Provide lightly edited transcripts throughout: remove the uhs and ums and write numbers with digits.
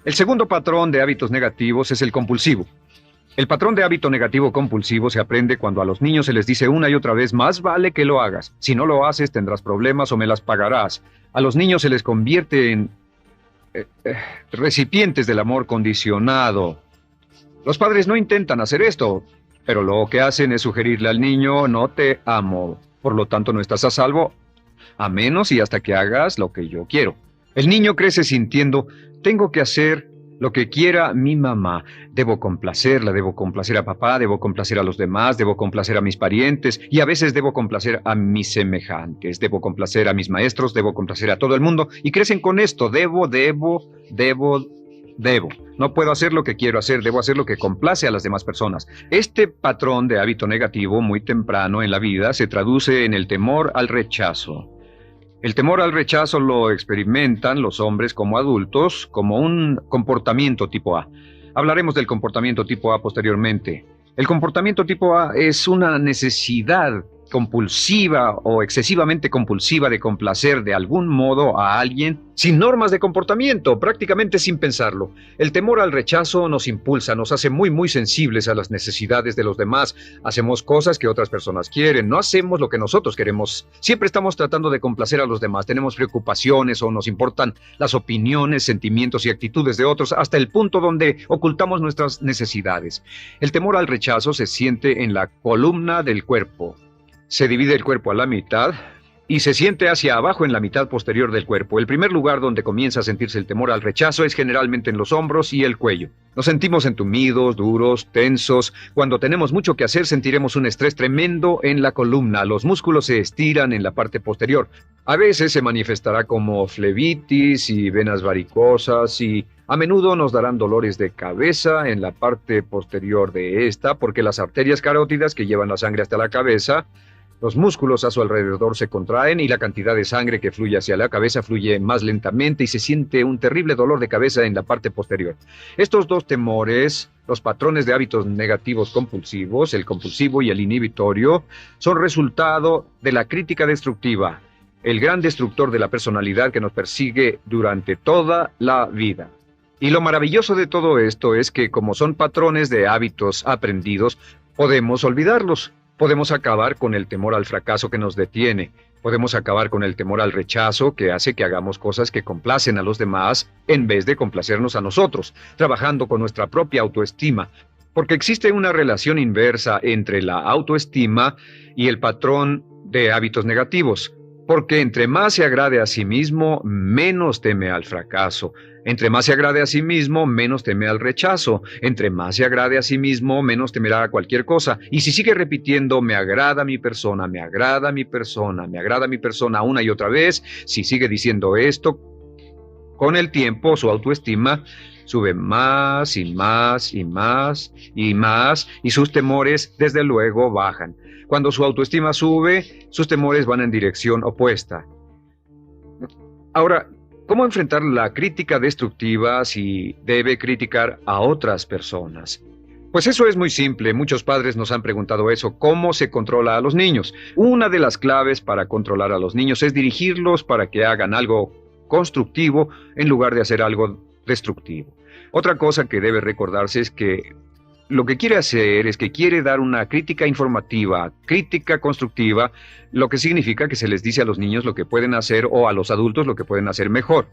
El segundo patrón de hábitos negativos es el compulsivo. El patrón de hábito negativo compulsivo se aprende cuando a los niños se les dice una y otra vez, más vale que lo hagas. Si no lo haces, tendrás problemas o me las pagarás. A los niños se les convierte en recipientes del amor condicionado. Los padres no intentan hacer esto, pero lo que hacen es sugerirle al niño, no te amo. Por lo tanto, no estás a salvo, a menos y hasta que hagas lo que yo quiero. El niño crece sintiendo, tengo que hacer lo que quiera mi mamá. Debo complacerla, debo complacer a papá, debo complacer a los demás, debo complacer a mis parientes y a veces debo complacer a mis semejantes, debo complacer a mis maestros, debo complacer a todo el mundo y crecen con esto, debo. No puedo hacer lo que quiero hacer, debo hacer lo que complace a las demás personas. Este patrón de hábito negativo muy temprano en la vida se traduce en el temor al rechazo. El temor al rechazo lo experimentan los hombres como adultos como un comportamiento tipo A. Hablaremos del comportamiento tipo A posteriormente. El comportamiento tipo A es una necesidad compulsiva o excesivamente compulsiva de complacer de algún modo a alguien sin normas de comportamiento, prácticamente sin pensarlo. El temor al rechazo nos impulsa, nos hace muy sensibles a las necesidades de los demás. Hacemos cosas que otras personas quieren, no hacemos lo que nosotros queremos. Siempre estamos tratando de complacer a los demás, tenemos preocupaciones o nos importan las opiniones, sentimientos y actitudes de otros hasta el punto donde ocultamos nuestras necesidades. El temor al rechazo se siente en la columna del cuerpo. Se divide el cuerpo a la mitad y se siente hacia abajo en la mitad posterior del cuerpo. El primer lugar donde comienza a sentirse el temor al rechazo es generalmente en los hombros y el cuello. Nos sentimos entumidos, duros, tensos. Cuando tenemos mucho que hacer, sentiremos un estrés tremendo en la columna. Los músculos se estiran en la parte posterior. A veces se manifestará como flebitis y venas varicosas y a menudo nos darán dolores de cabeza en la parte posterior de esta porque las arterias carótidas que llevan la sangre hasta la cabeza, los músculos a su alrededor se contraen y la cantidad de sangre que fluye hacia la cabeza fluye más lentamente y se siente un terrible dolor de cabeza en la parte posterior. Estos dos temores, los patrones de hábitos negativos compulsivos, el compulsivo y el inhibitorio, son resultado de la crítica destructiva, el gran destructor de la personalidad que nos persigue durante toda la vida. Y lo maravilloso de todo esto es que como son patrones de hábitos aprendidos, podemos olvidarlos. Podemos acabar con el temor al fracaso que nos detiene. Podemos acabar con el temor al rechazo que hace que hagamos cosas que complacen a los demás en vez de complacernos a nosotros, trabajando con nuestra propia autoestima. Porque existe una relación inversa entre la autoestima y el patrón de hábitos negativos. Porque entre más se agrade a sí mismo, menos teme al fracaso. Entre más se agrade a sí mismo, menos teme al rechazo. Entre más se agrade a sí mismo, menos temerá a cualquier cosa. Y si sigue repitiendo, me agrada mi persona, me agrada mi persona, me agrada mi persona una y otra vez, si sigue diciendo esto, con el tiempo su autoestima sube más y más y más y más y sus temores desde luego bajan. Cuando su autoestima sube, sus temores van en dirección opuesta. Ahora, ¿cómo enfrentar la crítica destructiva si debe criticar a otras personas? Pues eso es muy simple. Muchos padres nos han preguntado eso. ¿Cómo se controla a los niños? Una de las claves para controlar a los niños es dirigirlos para que hagan algo constructivo en lugar de hacer algo destructivo. Otra cosa que debe recordarse es que lo que quiere hacer es que quiere dar una crítica informativa, crítica constructiva, lo que significa que se les dice a los niños lo que pueden hacer o a los adultos lo que pueden hacer mejor.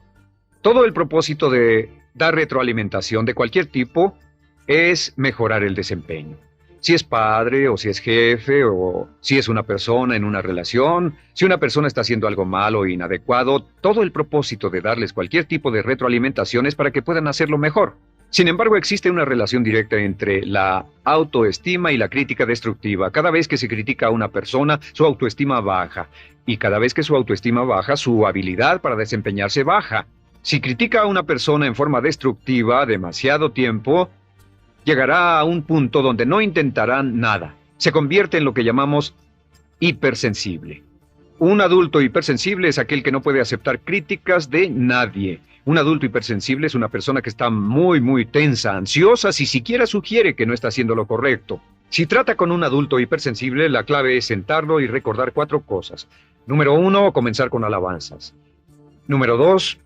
Todo el propósito de dar retroalimentación de cualquier tipo es mejorar el desempeño. Si es padre o si es jefe o si es una persona en una relación, si una persona está haciendo algo malo o inadecuado, todo el propósito de darles cualquier tipo de retroalimentación es para que puedan hacerlo mejor. Sin embargo, existe una relación directa entre la autoestima y la crítica destructiva. Cada vez que se critica a una persona, su autoestima baja. Y cada vez que su autoestima baja, su habilidad para desempeñarse baja. Si critica a una persona en forma destructiva demasiado tiempo, llegará a un punto donde no intentarán nada. Se convierte en lo que llamamos hipersensible. Un adulto hipersensible es aquel que no puede aceptar críticas de nadie. Un adulto hipersensible es una persona que está muy tensa, ansiosa, si siquiera sugiere que no está haciendo lo correcto. Si trata con un adulto hipersensible, la clave es sentarlo y recordar 4 cosas. Número 1, comenzar con alabanzas. Número 2,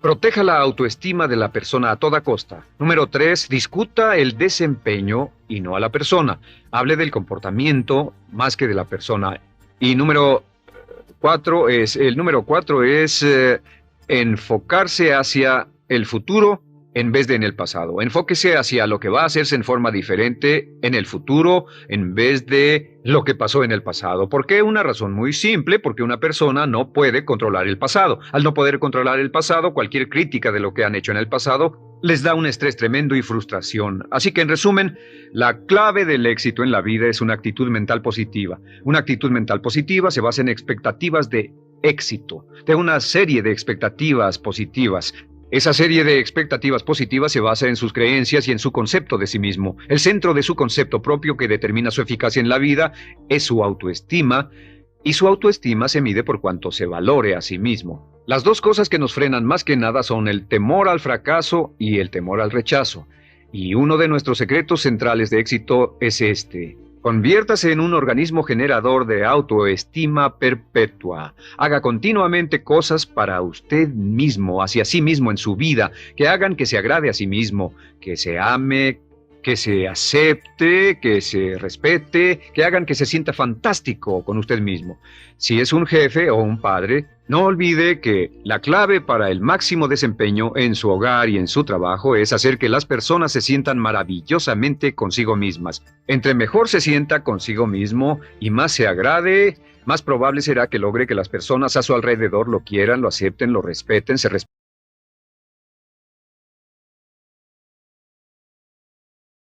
Proteja la autoestima de la persona a toda costa. Número 3, discuta el desempeño y no a la persona. Hable del comportamiento más que de la persona. Y el número 4 es enfocarse hacia el futuro en vez de en el pasado. Enfóquese hacia lo que va a hacerse en forma diferente en el futuro en vez de lo que pasó en el pasado. ¿Por qué? Una razón muy simple, porque una persona no puede controlar el pasado. Al no poder controlar el pasado, cualquier crítica de lo que han hecho en el pasado les da un estrés tremendo y frustración. Así que, en resumen, la clave del éxito en la vida es una actitud mental positiva. Una actitud mental positiva se basa en expectativas de éxito, de una serie de expectativas positivas. Esa serie de expectativas positivas se basa en sus creencias y en su concepto de sí mismo. El centro de su concepto propio que determina su eficacia en la vida es su autoestima, y su autoestima se mide por cuanto se valore a sí mismo. Las dos cosas que nos frenan más que nada son el temor al fracaso y el temor al rechazo. Y uno de nuestros secretos centrales de éxito es este: conviértase en un organismo generador de autoestima perpetua. Haga continuamente cosas para usted mismo, hacia sí mismo en su vida, que hagan que se agrade a sí mismo, que se ame, que se acepte, que se respete, que hagan que se sienta fantástico con usted mismo. Si es un jefe o un padre, no olvide que la clave para el máximo desempeño en su hogar y en su trabajo es hacer que las personas se sientan maravillosamente consigo mismas. Entre mejor se sienta consigo mismo y más se agrade, más probable será que logre que las personas a su alrededor lo quieran, lo acepten, lo respeten, se respeten.